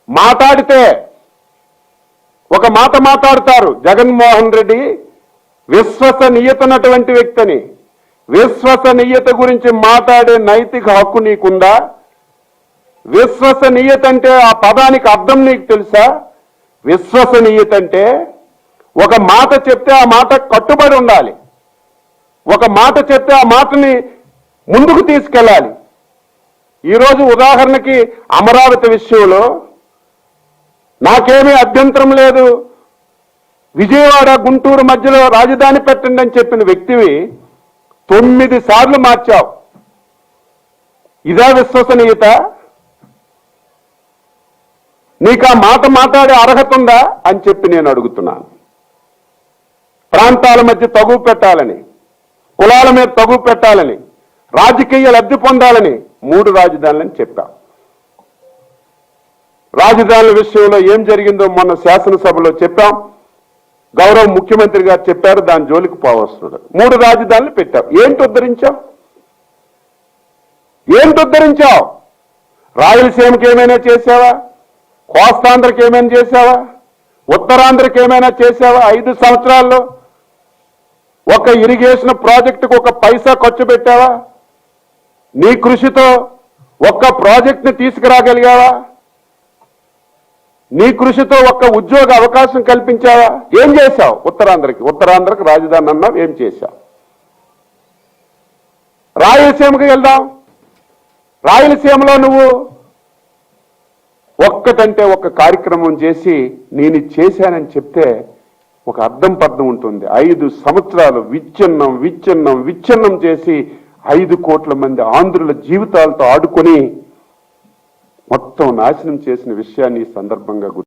మాట్లాడితే ఒక మాట మాట్లాడతారు. జగన్మోహన్ రెడ్డి విశ్వసనీయతనటువంటి వ్యక్తిని, విశ్వసనీయత గురించి మాట్లాడే నైతిక హక్కు నీకుందా? విశ్వసనీయత అంటే ఆ పదానికి అర్థం నీకు తెలుసా? విశ్వసనీయత అంటే ఒక మాట చెప్తే ఆ మాట కట్టుబడి ఉండాలి. ఒక మాట చెప్తే ఆ మాటని ముందుకు తీసుకెళ్ళాలి. ఈరోజు ఉదాహరణకి అమరావతి విషయంలో నాకేమీ అభ్యంతరం లేదు, విజయవాడ గుంటూరు మధ్యలో రాజధాని పెట్టండి అని చెప్పిన వ్యక్తివి 9 సార్లు మార్చావు. ఇదా విశ్వసనీయత? నీకు ఆ మాట మాట్లాడే అర్హత ఉందా అని చెప్పి నేను అడుగుతున్నాను. ప్రాంతాల మధ్య తగువ పెట్టాలని, కులాల మీద తగువ పెట్టాలని, రాజకీయ లబ్ధి పొందాలని 3 రాజధానులని చెప్పావు. రాజధానుల విషయంలో ఏం జరిగిందో మొన్న శాసనసభలో చెప్పాం. గౌరవ ముఖ్యమంత్రి గారు చెప్పారు, దాని జోలికి పోవస్తున్నాడు. 3 రాజధానులు పెట్టావు. ఏంటి ఉద్ధరించావు? ఏంటి ఉద్ధరించావు? రాయలసీమకి ఏమైనా చేసావా? కోస్తాంధ్రకి ఏమైనా చేసావా? ఉత్తరాంధ్రకి ఏమైనా చేసావా? 5 సంవత్సరాల్లో ఒక ఇరిగేషన్ ప్రాజెక్టుకు ఒక పైసా ఖర్చు పెట్టావా? నీ కృషితో ఒక్క ప్రాజెక్ట్ని తీసుకురాగలిగావా? నీ కృషితో ఒక్క ఉద్యోగ అవకాశం కల్పించావా? ఏం చేశావు? ఉత్తరాంధ్రకి రాజధాని అన్నావు, ఏం చేశావు? రాయలసీమకి వెళ్దాం. రాయలసీమలో నువ్వు ఒక్కటంటే ఒక్క కార్యక్రమం చేసి నేను చేశానని చెప్తే ఒక అర్థం పర్థం ఉంటుంది. 5 సంవత్సరాలు విచ్ఛిన్నం చేసి 5 కోట్ల మంది ఆంధ్రుల జీవితాలతో ఆడుకొని మొత్తం నాశనం చేసిన విషయాన్ని ఈ సందర్భంగా